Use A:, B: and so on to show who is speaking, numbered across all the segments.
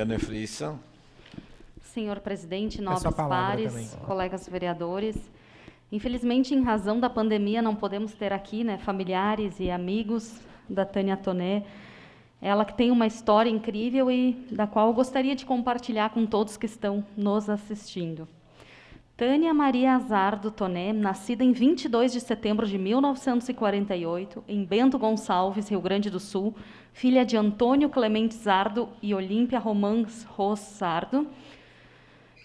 A: Ana Frissa.
B: Senhor presidente, nobres
C: palavra
B: pares, colegas vereadores, infelizmente, em razão da pandemia, não podemos ter aqui, familiares e amigos da Tânia Toné, ela que tem uma história incrível e da qual eu gostaria de compartilhar com todos que estão nos assistindo. Tânia Maria Azardo Toné, nascida em 22 de setembro de 1948, em Bento Gonçalves, Rio Grande do Sul, filha de Antônio Clemente Zardo e Olímpia Romans Ros Zardo,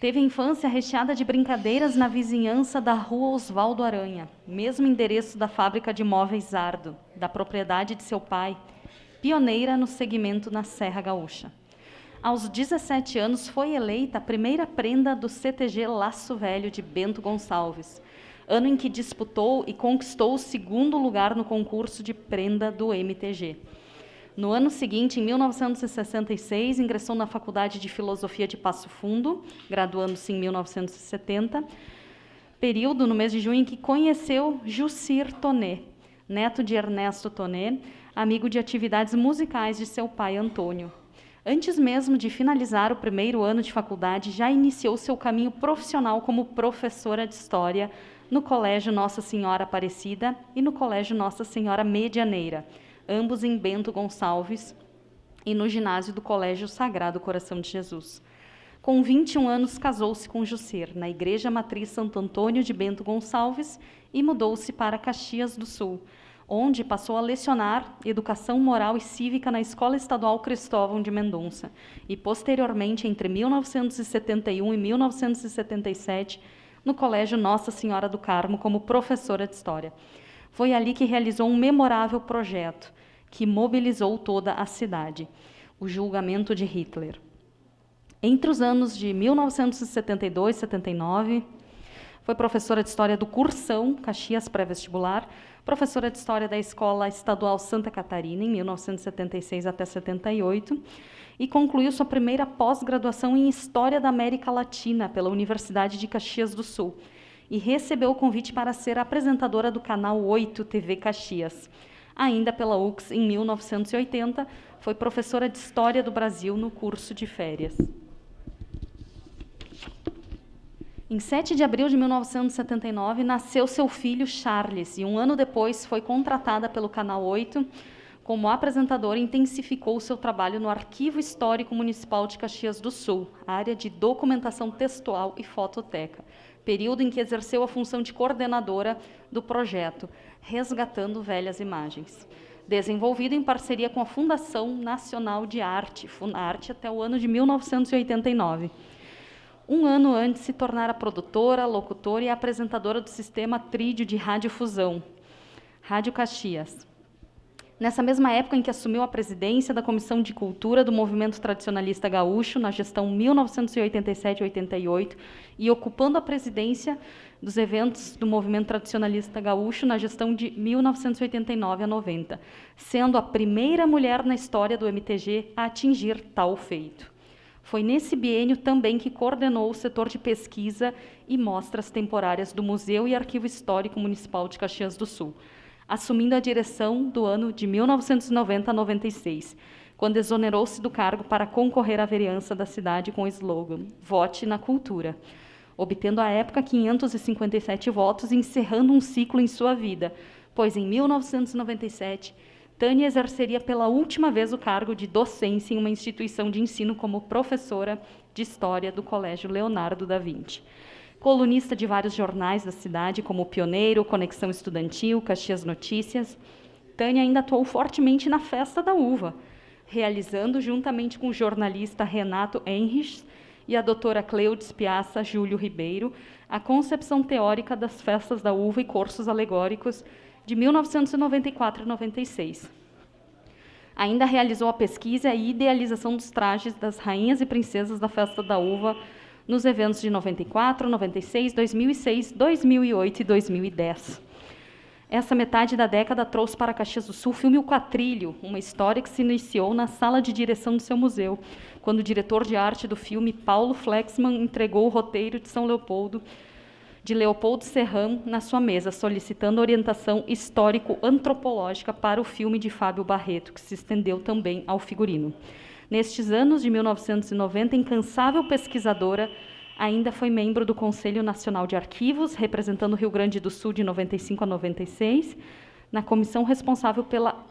B: teve a infância recheada de brincadeiras na vizinhança da Rua Osvaldo Aranha, mesmo endereço da fábrica de móveis Zardo, da propriedade de seu pai, pioneira no segmento na Serra Gaúcha. Aos 17 anos, foi eleita a primeira prenda do CTG Laço Velho de Bento Gonçalves, ano em que disputou e conquistou o segundo lugar no concurso de prenda do MTG. No ano seguinte, em 1966, ingressou na Faculdade de Filosofia de Passo Fundo, graduando-se em 1970, período, no mês de junho, em que conheceu Jucir Toné, neto de Ernesto Toné, amigo de atividades musicais de seu pai, Antônio. Antes mesmo de finalizar o primeiro ano de faculdade, já iniciou seu caminho profissional como professora de História no Colégio Nossa Senhora Aparecida e no Colégio Nossa Senhora Medianeira, ambos em Bento Gonçalves, e no ginásio do Colégio Sagrado Coração de Jesus. Com 21 anos, casou-se com Jucir, na Igreja Matriz Santo Antônio de Bento Gonçalves, e mudou-se para Caxias do Sul, onde passou a lecionar Educação Moral e Cívica na Escola Estadual Cristóvão de Mendonça, e posteriormente, entre 1971 e 1977, no Colégio Nossa Senhora do Carmo, como professora de História. Foi ali que realizou um memorável projeto, que mobilizou toda a cidade, o julgamento de Hitler. Entre os anos de 1972 e 79, foi professora de História do Cursão, Caxias Pré-Vestibular, professora de História da Escola Estadual Santa Catarina, em 1976 até 78, e concluiu sua primeira pós-graduação em História da América Latina pela Universidade de Caxias do Sul, e recebeu o convite para ser apresentadora do Canal 8 TV Caxias. Ainda pela UX, em 1980, foi professora de História do Brasil no curso de férias. Em 7 de abril de 1979, nasceu seu filho Charles, e um ano depois foi contratada pelo Canal 8 como apresentadora e intensificou seu trabalho no Arquivo Histórico Municipal de Caxias do Sul, área de documentação textual e fototeca, período em que exerceu a função de coordenadora do projeto Resgatando Velhas Imagens, desenvolvido em parceria com a Fundação Nacional de Arte, Funarte, até o ano de 1989. Um ano antes de se tornar a produtora, locutora e apresentadora do sistema Trídio de radiodifusão, Rádio Caxias. Nessa mesma época em que assumiu a presidência da Comissão de Cultura do Movimento Tradicionalista Gaúcho, na gestão 1987-88, e ocupando a presidência dos eventos do Movimento Tradicionalista Gaúcho na gestão de 1989 a 90, sendo a primeira mulher na história do MTG a atingir tal feito. Foi nesse biênio também que coordenou o setor de pesquisa e mostras temporárias do Museu e Arquivo Histórico Municipal de Caxias do Sul, assumindo a direção do ano de 1990 a 96, quando exonerou-se do cargo para concorrer à vereança da cidade com o slogan "Vote na Cultura", obtendo à época 557 votos e encerrando um ciclo em sua vida, pois em 1997, Tânia exerceria pela última vez o cargo de docência em uma instituição de ensino como professora de História do Colégio Leonardo da Vinci. Colunista de vários jornais da cidade, como o Pioneiro, Conexão Estudantil, Caxias Notícias, Tânia ainda atuou fortemente na Festa da Uva, realizando, juntamente com o jornalista Renato Henrichs e a doutora Cleudes Piazza Júlio Ribeiro, a concepção teórica das Festas da Uva e cursos alegóricos de 1994 a 96. Ainda realizou a pesquisa e idealização dos trajes das rainhas e princesas da Festa da Uva nos eventos de 94, 96, 2006, 2008 e 2010. Essa metade da década trouxe para Caxias do Sul o filme O Quatrilho, uma história que se iniciou na sala de direção do seu museu, quando o diretor de arte do filme, Paulo Flexman, entregou o roteiro de Leopoldo Serram na sua mesa, solicitando orientação histórico-antropológica para o filme de Fábio Barreto, que se estendeu também ao figurino. Nestes anos de 1990, incansável pesquisadora, ainda foi membro do Conselho Nacional de Arquivos, representando o Rio Grande do Sul de 95 a 96, na comissão responsável pela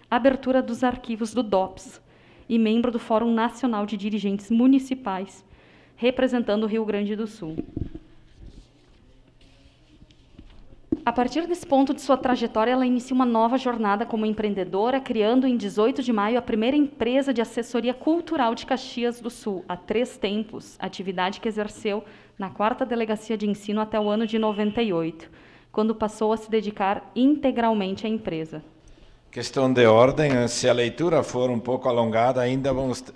B: abertura dos arquivos do DOPS, e membro do Fórum Nacional de Dirigentes Municipais, representando o Rio Grande do Sul. A partir desse ponto de sua trajetória, ela inicia uma nova jornada como empreendedora, criando em 18 de maio a primeira empresa de assessoria cultural de Caxias do Sul, a Três Tempos, atividade que exerceu na 4ª Delegacia de Ensino até o ano de 98, quando passou a se dedicar integralmente à empresa.
A: Questão de ordem, se a leitura for um pouco alongada, ainda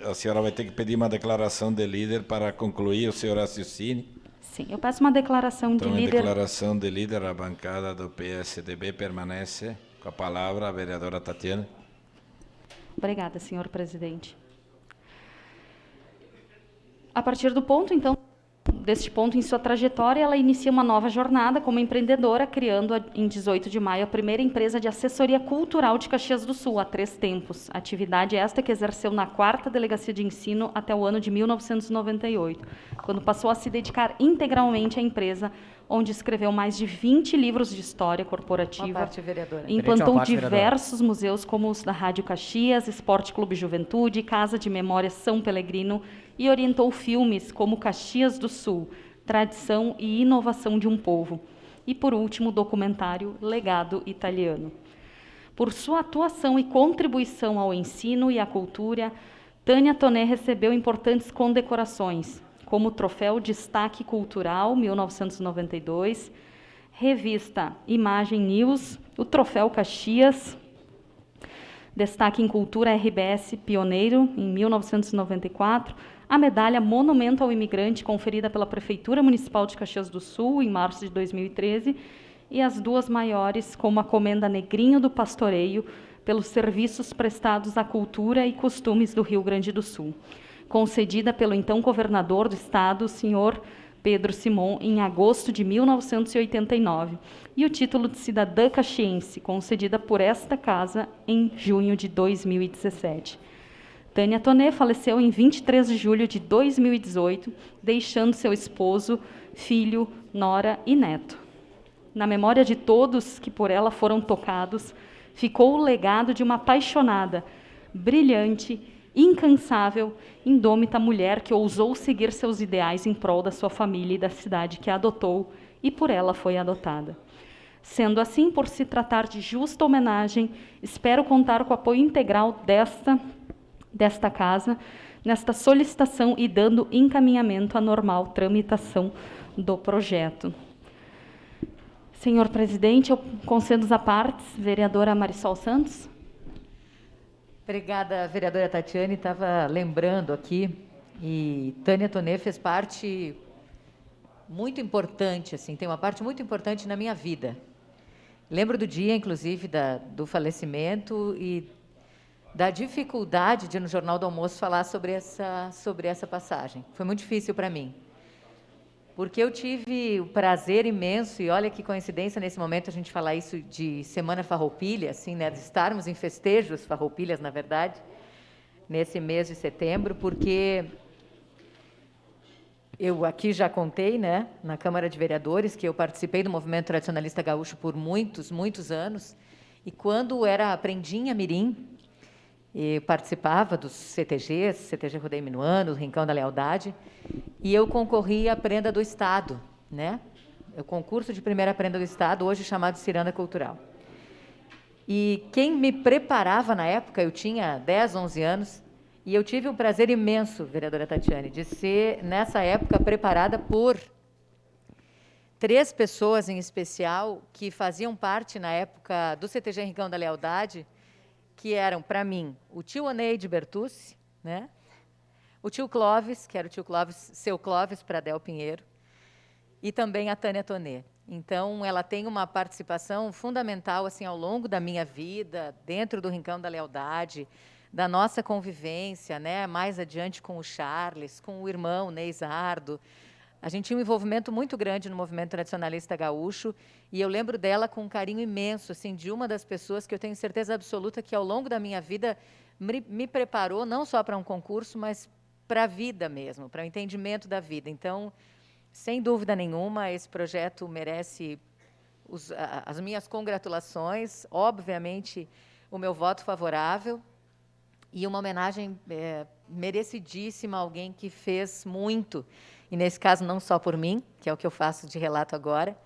A: a senhora vai ter que pedir uma declaração de líder para concluir o seu raciocínio.
B: Sim, eu peço uma declaração de líder.
A: Então, a declaração de líder, a bancada do PSDB permanece com a palavra a vereadora Tatiana.
B: Obrigada, senhor presidente. A partir do ponto, então, deste ponto em sua trajetória, ela inicia uma nova jornada como empreendedora, criando em 18 de maio a primeira empresa de assessoria cultural de Caxias do Sul, a Três Tempos. Atividade esta que exerceu na 4ª Delegacia de Ensino até o ano de 1998, quando passou a se dedicar integralmente à empresa, onde escreveu mais de 20 livros de história corporativa, implantou diversos museus como os da Rádio Caxias, Esporte Clube Juventude, Casa de Memória São Pelegrino, e orientou filmes como Caxias do Sul, Tradição e Inovação de um Povo. E, por último, o documentário Legado Italiano. Por sua atuação e contribuição ao ensino e à cultura, Tânia Toné recebeu importantes condecorações, como o Troféu Destaque Cultural, 1992, Revista Imagem News, o Troféu Caxias, Destaque em Cultura RBS Pioneiro, em 1994, a medalha Monumento ao Imigrante, conferida pela Prefeitura Municipal de Caxias do Sul, em março de 2013, e as duas maiores, como a Comenda Negrinho do Pastoreio, pelos serviços prestados à cultura e costumes do Rio Grande do Sul, concedida pelo então governador do estado, o senhor Pedro Simon, em agosto de 1989, e o título de cidadã caxiense, concedida por esta casa em junho de 2017. Tânia Toné faleceu em 23 de julho de 2018, deixando seu esposo, filho, nora e neto. Na memória de todos que por ela foram tocados, ficou o legado de uma apaixonada, brilhante, incansável, indômita mulher que ousou seguir seus ideais em prol da sua família e da cidade que a adotou e por ela foi adotada. Sendo assim, por se tratar de justa homenagem, espero contar com o apoio integral desta casa, nesta solicitação e dando encaminhamento à normal tramitação do projeto. Senhor presidente, eu concedo as partes, vereadora Marisol Santos.
C: Obrigada, vereadora Tatiane. Estava lembrando aqui, e Tânia Toné fez parte muito importante, assim, tem uma parte muito importante na minha vida. Lembro do dia, inclusive, do falecimento e da dificuldade de, no Jornal do Almoço, falar sobre essa passagem. Foi muito difícil para mim, porque eu tive o prazer imenso, e olha que coincidência nesse momento a gente falar isso de Semana Farroupilha, assim, né, de estarmos em festejos farroupilhas, na verdade, nesse mês de setembro, porque eu aqui já contei, né, na Câmara de Vereadores, que eu participei do movimento tradicionalista gaúcho por muitos, muitos anos, e quando era aprendinha mirim, eu participava dos CTGs, CTG Rodeio Minuano, Rincão da Lealdade, e eu concorri à Prenda do Estado, né? O concurso de primeira prenda do Estado, hoje chamado Ciranda Cultural. E quem me preparava na época, eu tinha 10, 11 anos, e eu tive um prazer imenso, vereadora Tatiane, de ser, nessa época, preparada por 3 pessoas em especial que faziam parte, na época, do CTG Rincão da Lealdade, que eram, para mim, o tio Oneide Bertucci, né? O tio Clóvis, que era o tio Clóvis, seu Clóvis Pradel Pinheiro, e também a Tânia Toné. Então, ela tem uma participação fundamental assim, ao longo da minha vida, dentro do Rincão da Lealdade, da nossa convivência, né? Mais adiante com o Charles, com o irmão Neisardo. A gente tinha um envolvimento muito grande no movimento tradicionalista gaúcho, e eu lembro dela com um carinho imenso, assim, de uma das pessoas que eu tenho certeza absoluta que, ao longo da minha vida, me preparou não só para um concurso, mas para a vida mesmo, para o entendimento da vida. Então, sem dúvida nenhuma, esse projeto merece as minhas congratulações, obviamente, o meu voto favorável e uma homenagem merecidíssima a alguém que fez muito, e nesse caso não só por mim, que é o que eu faço de relato agora,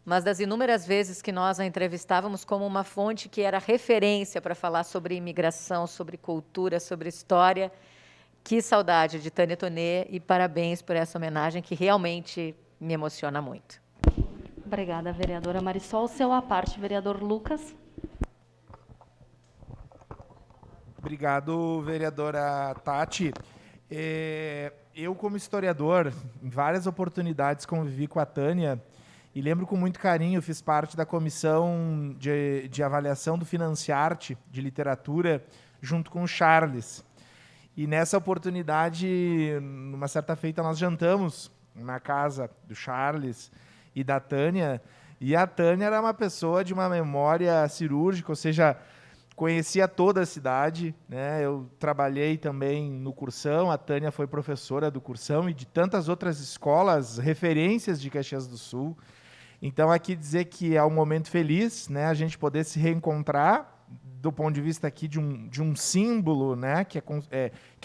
C: mas das inúmeras vezes que nós a entrevistávamos como uma fonte que era referência para falar sobre imigração, sobre cultura, sobre história. Que saudade de Tânia Tonê e parabéns por essa homenagem que realmente me emociona muito.
B: Obrigada, vereadora Marisol. Seu à parte, vereador Lucas.
D: Obrigado, vereadora Tati. Eu, como historiador, em várias oportunidades convivi com a Tânia e lembro com muito carinho, fiz parte da comissão de avaliação do Financiarte de literatura junto com o Charles. E nessa oportunidade, numa certa feita, nós jantamos na casa do Charles e da Tânia, e a Tânia era uma pessoa de uma memória cirúrgica, ou seja, conhecia toda a cidade, né? Eu trabalhei também no Cursão, a Tânia foi professora do Cursão e de tantas outras escolas, referências de Caxias do Sul. Então, aqui dizer que é um momento feliz, né, a gente poder se reencontrar, do ponto de vista aqui de um símbolo, né, que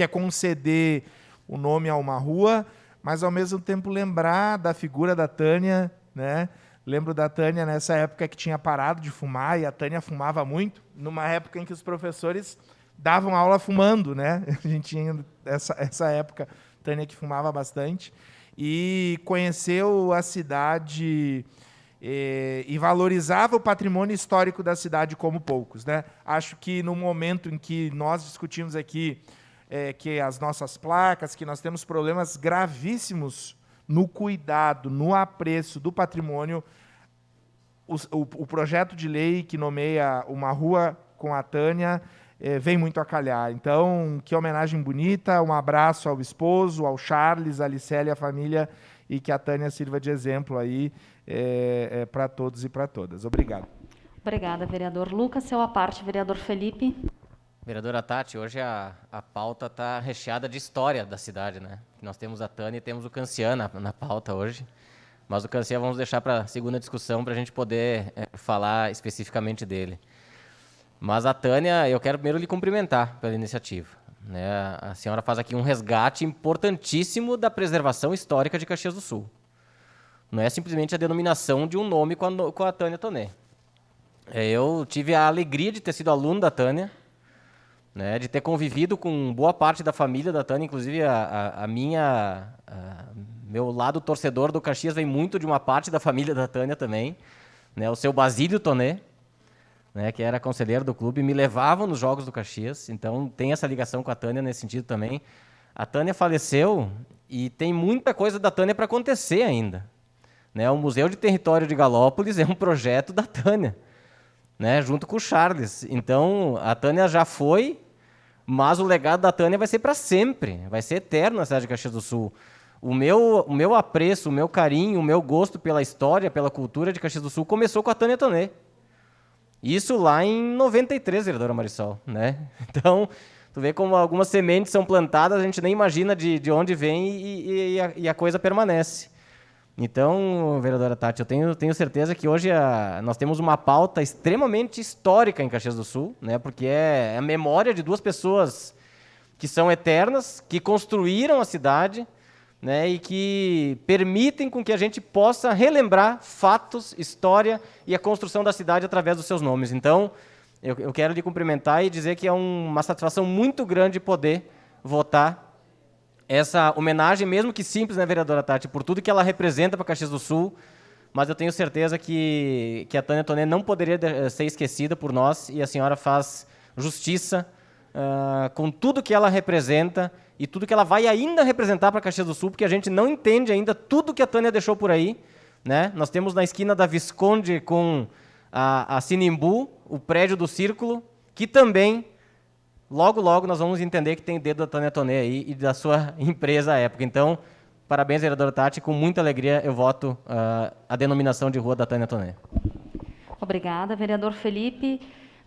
D: é conceder o nome a uma rua, mas, ao mesmo tempo, lembrar da figura da Tânia, né? Lembro da Tânia nessa época que tinha parado de fumar, e a Tânia fumava muito, numa época em que os professores davam aula fumando, né? A gente tinha essa época, Tânia que fumava bastante, e conheceu a cidade e valorizava o patrimônio histórico da cidade como poucos, né? Acho que no momento em que nós discutimos aqui que as nossas placas, que nós temos problemas gravíssimos no cuidado, no apreço do patrimônio, o projeto de lei que nomeia uma rua com a Tânia vem muito a calhar. Então, que homenagem bonita, um abraço ao esposo, ao Charles, à Licélia e à família, e que a Tânia sirva de exemplo aí para todos e para todas. Obrigado.
B: Obrigada, vereador Lucas. Seu à parte, vereador Felipe.
E: Vereadora Tati, hoje a pauta está recheada de história da cidade, né? Nós temos a Tânia e temos o Cancian na pauta hoje, mas o Cancian vamos deixar para a segunda discussão para a gente poder falar especificamente dele. Mas a Tânia, eu quero primeiro lhe cumprimentar pela iniciativa, né? A senhora faz aqui um resgate importantíssimo da preservação histórica de Caxias do Sul. Não é simplesmente a denominação de um nome com a Tânia Tonê. Eu tive a alegria de ter sido aluno da Tânia, né, de ter convivido com boa parte da família da Tânia, inclusive meu lado torcedor do Caxias vem muito de uma parte da família da Tânia também, né, o seu Basílio Tonê, né, que era conselheiro do clube, me levavam nos jogos do Caxias, então tem essa ligação com a Tânia nesse sentido também. A Tânia faleceu e tem muita coisa da Tânia para acontecer ainda, né, o Museu de Território de Galópolis é um projeto da Tânia, né, junto com o Charles. Então, a Tânia já foi, mas o legado da Tânia vai ser para sempre, vai ser eterno na cidade de Caxias do Sul. O meu apreço, o meu carinho, o meu gosto pela história, pela cultura de Caxias do Sul começou com a Tânia Tonê. Isso lá em 93, vereadora Marisol, né? Então, tu vê como algumas sementes são plantadas, a gente nem imagina de onde vem e a coisa permanece. Então, vereadora Tati, eu tenho certeza que hoje nós temos uma pauta extremamente histórica em Caxias do Sul, né, porque é a memória de duas pessoas que são eternas, que construíram a cidade, né, e que permitem com que a gente possa relembrar fatos, história e a construção da cidade através dos seus nomes. Então, eu quero lhe cumprimentar e dizer que é uma satisfação muito grande poder votar essa homenagem, mesmo que simples, né, vereadora Tati, por tudo que ela representa para Caxias do Sul, mas eu tenho certeza que a Tânia Tonê não poderia ser esquecida por nós, e a senhora faz justiça com tudo que ela representa e tudo que ela vai ainda representar para Caxias do Sul, porque a gente não entende ainda tudo que a Tânia deixou por aí, né? Nós temos na esquina da Visconde com a Sinimbu, o prédio do Círculo, que também logo nós vamos entender que tem dedo da Tânia Tonê aí e da sua empresa à época. Então, parabéns, vereadora Tati. Com muita alegria eu voto a denominação de rua da Tânia Tonê.
B: Obrigada, vereador Felipe.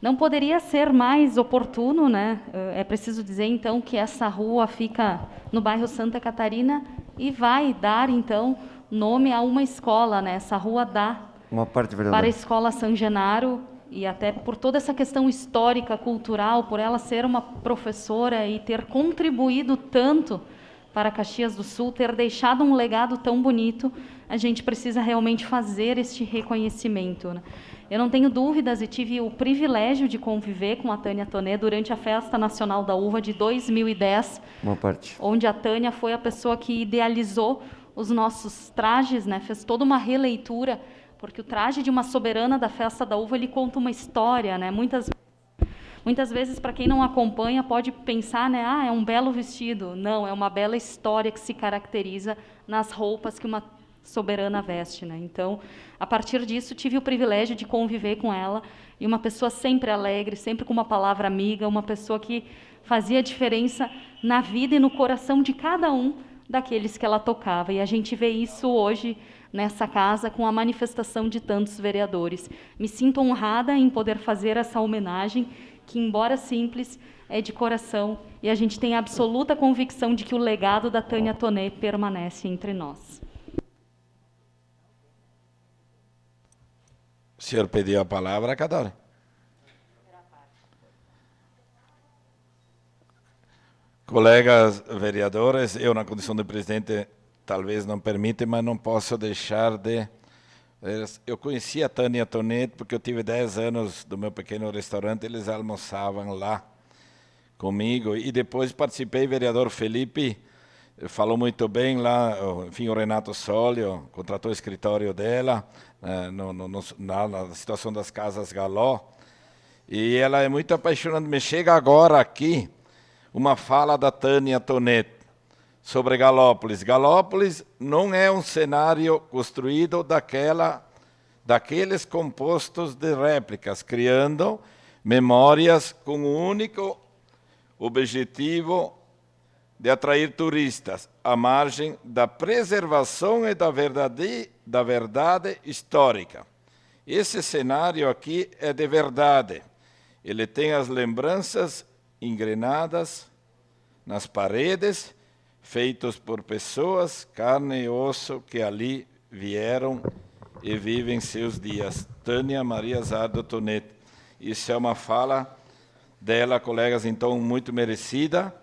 B: Não poderia ser mais oportuno, né? É preciso dizer, então, que essa rua fica no bairro Santa Catarina e vai dar, então, nome a uma escola, né? Essa rua dá
F: Uma parte
B: para a
F: vereadora.
B: Escola São Genaro, e até por toda essa questão histórica, cultural, por ela ser uma professora e ter contribuído tanto para Caxias do Sul, ter deixado um legado tão bonito, a gente precisa realmente fazer este reconhecimento, né? Eu não tenho dúvidas e tive o privilégio de conviver com a Tânia Tonet durante a Festa Nacional da Uva de 2010,
F: Uma parte.
B: onde a Tânia foi a pessoa que idealizou os nossos trajes, né? Fez toda uma releitura, porque o traje de uma soberana da Festa da Uva, ele conta uma história, né? Muitas vezes, para quem não acompanha, pode pensar, né? Ah, é um belo vestido. Não, é uma bela história que se caracteriza nas roupas que uma soberana veste, né? Então, a partir disso, tive o privilégio de conviver com ela, e uma pessoa sempre alegre, sempre com uma palavra amiga, uma pessoa que fazia diferença na vida e no coração de cada um daqueles que ela tocava. E a gente vê isso hoje nessa casa com a manifestação de tantos vereadores. Me sinto honrada em poder fazer essa homenagem, que, embora simples, é de coração, e a gente tem a absoluta convicção de que o legado da Tânia Tonet permanece entre nós.
A: O senhor pediu a palavra, Cadore? Colegas vereadores, eu, na condição de presidente, talvez não permita, mas não posso deixar de... Eu conheci a Tânia Tonet porque eu tive 10 anos do meu pequeno restaurante, eles almoçavam lá comigo, e depois participei, vereador Felipe falou muito bem lá, enfim, o Renato Solio contratou o escritório dela, na situação das Casas Galó, e ela é muito apaixonante. Me chega agora aqui uma fala da Tânia Tonet sobre Galópolis. Galópolis não é um cenário construído daqueles compostos de réplicas, criando memórias com o único objetivo de atrair turistas, à margem da preservação e da verdade histórica. Esse cenário aqui é de verdade. Ele tem as lembranças engrenadas nas paredes, feitos por pessoas, carne e osso, que ali vieram e vivem seus dias. Tânia Maria Zardo Tonet. Isso é uma fala dela, colegas, então, muito merecida.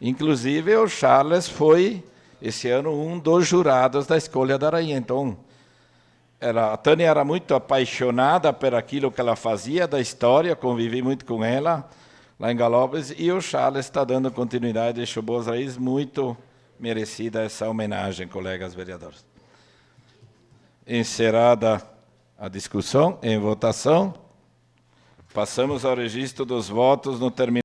A: Inclusive, o Charles foi, esse ano, um dos jurados da escolha da rainha. Então, a Tânia era muito apaixonada por aquilo que ela fazia, da história, convivi muito com ela lá em Galópolis, e o Charles está dando continuidade, deixou boas raízes, muito merecida essa homenagem, colegas vereadores. Encerrada a discussão, em votação, passamos ao registro dos votos no terminal.